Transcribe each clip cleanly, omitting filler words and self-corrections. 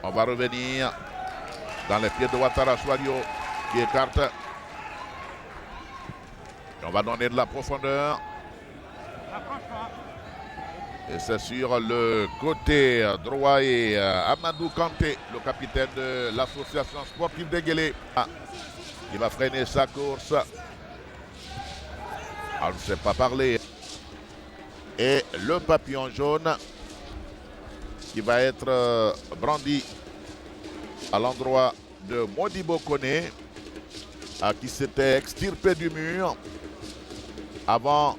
On va revenir dans les pieds de Ouattara Chouadio qui écarte. Et on va donner de la profondeur. Et c'est sur le côté droit et Amadou Kanté, le capitaine de l'association sportive de Guélé, qui va freiner sa course. On ne sait pas parler. Et le papillon jaune qui va être brandi à l'endroit de Modibo Koné, qui s'était extirpé du mur avant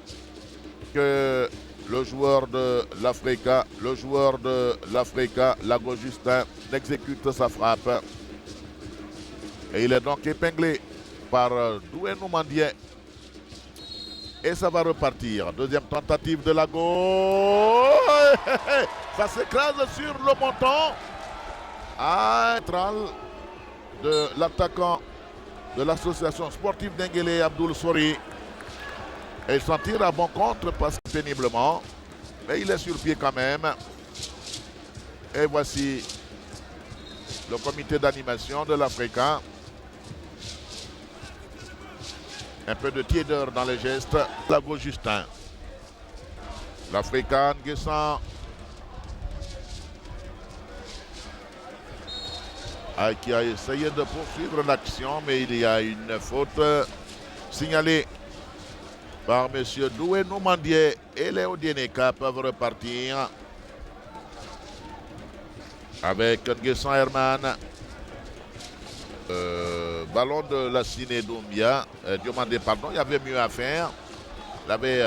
que le joueur de l'Africa, Lago Justin, n'exécute sa frappe. Et il est donc épinglé par Doué Noumandier. Et ça va repartir. Deuxième tentative de Lago. Ça s'écrase sur le montant. Central de l'attaquant de l'association sportive d'Enguélé, Abdoul Sori. Et il s'en tire à bon compte, passe péniblement. Mais il est sur pied quand même. Et voici le comité d'animation de l'Africain. Un peu de tiédeur dans les gestes. Lago Justin. L'Africain Nguessan. Qui a essayé de poursuivre l'action, mais il y a une faute signalée par M. Doué Noumandier et Léo Dieneka peuvent repartir avec Nguessan Herman. Ballon de la Ciné Doumbia. Diomandé, pardon, il y avait mieux à faire. Il avait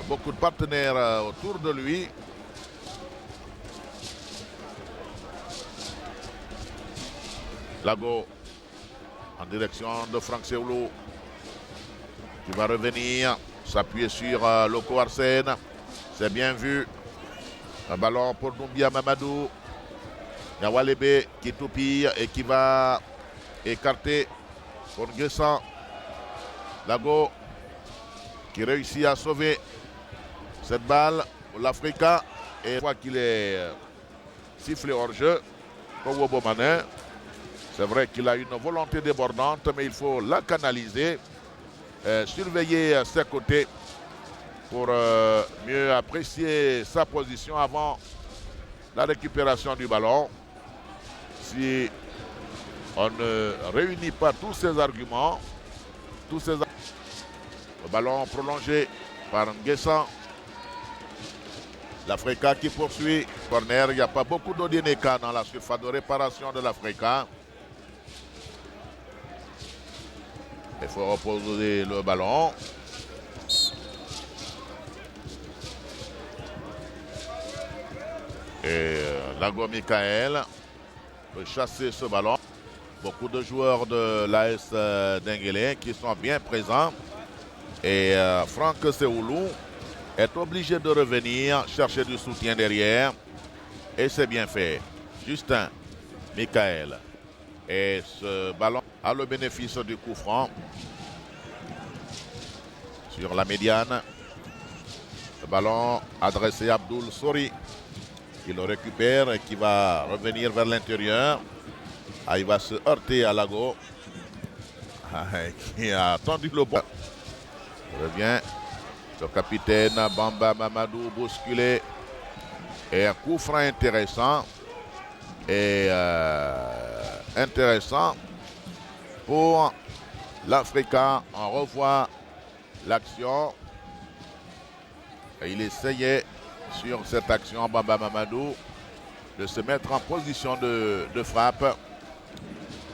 beaucoup de partenaires autour de lui. Lago en direction de Franck Seoulou qui va revenir, s'appuyer sur Loco Arsène. C'est bien vu. Un ballon pour Doumbia Mamadou. Yawalebe qui toupille et qui va écarter pour Nguessan. Lago qui réussit à sauver cette balle pour l'Africa. Et une fois qu'il est sifflé hors jeu pour Wobomanin. C'est vrai qu'il a une volonté débordante, mais il faut la canaliser, surveiller ses côtés pour mieux apprécier sa position avant la récupération du ballon. Si on ne réunit pas tous ces arguments, le ballon prolongé par Nguessan. L'Africa qui poursuit. Corner, il n'y a pas beaucoup d'Odieneka dans la surface de réparation de l'Africa. Il faut reposer le ballon. Et Lago Michael peut chasser ce ballon. Beaucoup de joueurs de l'AS d'Enguélé qui sont bien présents. Et Franck Seoulou est obligé de revenir chercher du soutien derrière. Et c'est bien fait. Justin Michael. Et ce ballon a le bénéfice du coup franc sur la médiane. Le ballon adressé à Abdoul Sori qui le récupère et qui va revenir vers l'intérieur. Il va se heurter à Lago qui a tendu le bon. Revient le capitaine Bamba Mamadou bousculé. Et un coup franc intéressant. Et intéressant pour l'Africain. On revoit l'action. Il essayait sur cette action, Bamba Mamadou, de se mettre en position de frappe.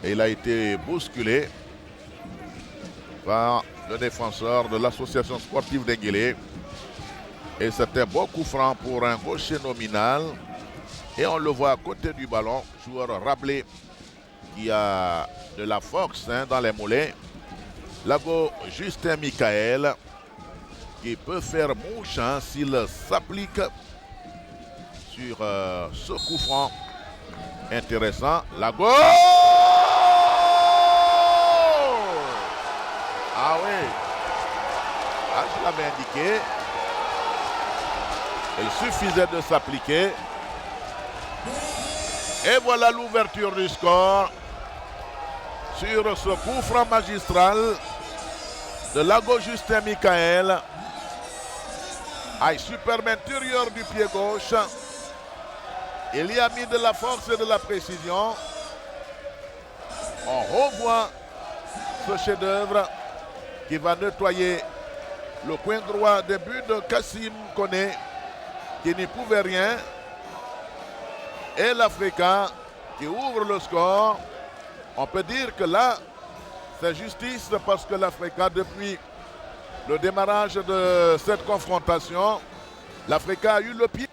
Et il a été bousculé par le défenseur de l'association sportive d'Enguélé. Et c'était beau coup franc pour un gaucher nominal. Et on le voit à côté du ballon, joueur Rabelais qui a de la force dans les mollets. Lago Justin Michael qui peut faire mouche s'il s'applique sur ce coup franc intéressant. Lago! Ah oui! Ah, je l'avais indiqué. Il suffisait de s'appliquer. Et voilà l'ouverture du score sur ce coup franc magistral de Lago Justin Michael. Superbe intérieur du pied gauche. Il y a mis de la force et de la précision. On revoit ce chef-d'œuvre qui va nettoyer le coin droit des buts de Kassim Koné, qui n'y pouvait rien. Et l'Africa qui ouvre le score. On peut dire que là, c'est justice parce que l'Africa, depuis le démarrage de cette confrontation, l'Africa a eu le pied.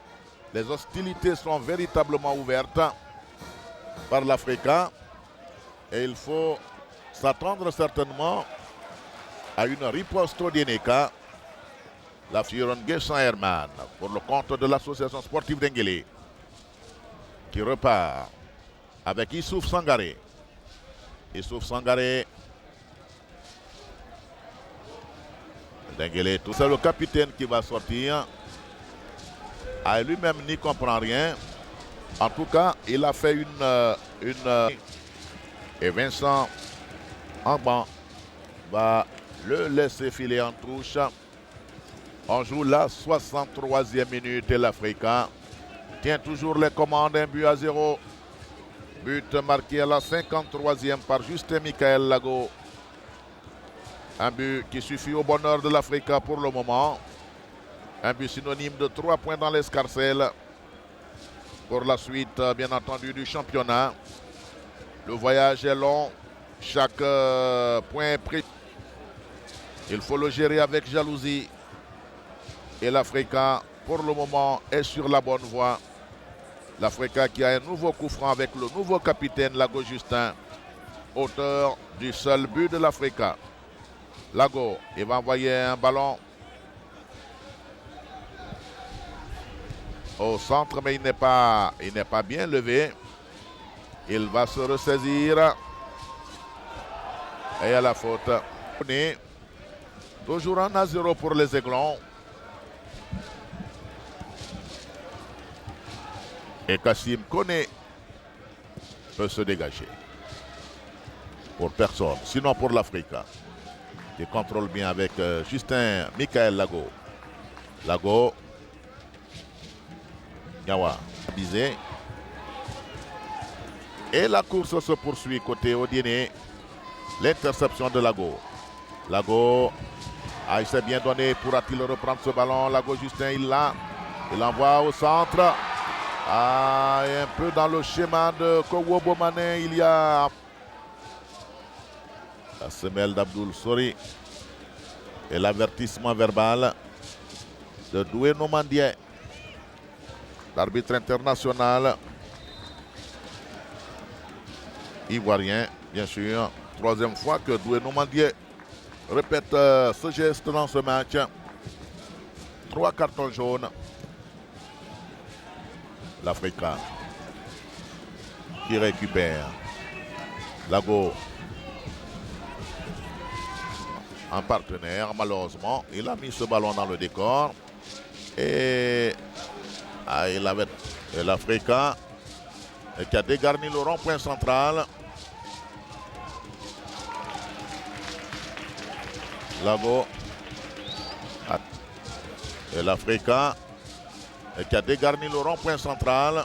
Les hostilités sont véritablement ouvertes par l'Africa et il faut s'attendre certainement à une riposte au Dieneka. La Firongue Saint-Herman pour le compte de l'association sportive d'Enguélé qui repart avec Issouf Sangaré. Issouf Sangaré d'Enguélé, tout c'est le capitaine qui va sortir. Lui-même n'y comprend rien. En tout cas, il a fait une et Vincent Angban va le laisser filer en touche. On joue la 63e minute et l'Africa tient toujours les commandes, 1-0. But marqué à la 53e par Justin Michael Lago. Un but qui suffit au bonheur de l'Africa pour le moment. Un but synonyme de 3 points dans l'escarcelle pour la suite, bien entendu, du championnat. Le voyage est long. Chaque point est pris. Il faut le gérer avec jalousie. Et l'Africa, pour le moment, est sur la bonne voie. L'Africa qui a un nouveau coup franc avec le nouveau capitaine Lago Justin, auteur du seul but de l'Africa. Lago, il va envoyer un ballon au centre, mais il n'est pas bien levé. Il va se ressaisir. Et à la faute. Toujours 1-0 pour les Aiglons. Et Kassim Koné peut se dégager. Pour personne, sinon pour l'Africa. Qui contrôle bien avec Justin Michael Lago. Lago. Yawa. Bizé. Et la course se poursuit côté Odiene. L'interception de Lago. Lago. Il s'est bien donné. Pourra-t-il reprendre ce ballon? Lago Justin, il l'a. Il envoie au centre. Et un peu dans le schéma de Kowobo Mané, il y a la semelle d'Abdoul Sori et l'avertissement verbal de Doué Nomandier, l'arbitre international ivoirien, bien sûr. Troisième fois que Doué Nomandier répète ce geste dans ce match. 3 cartons jaunes. L'Africa qui récupère. Lago un partenaire, malheureusement. Il a mis ce ballon dans le décor. Et il avait l'Africa qui a dégarni le rond-point central. Lago et l'Africa qui a dégarni le rond-point central.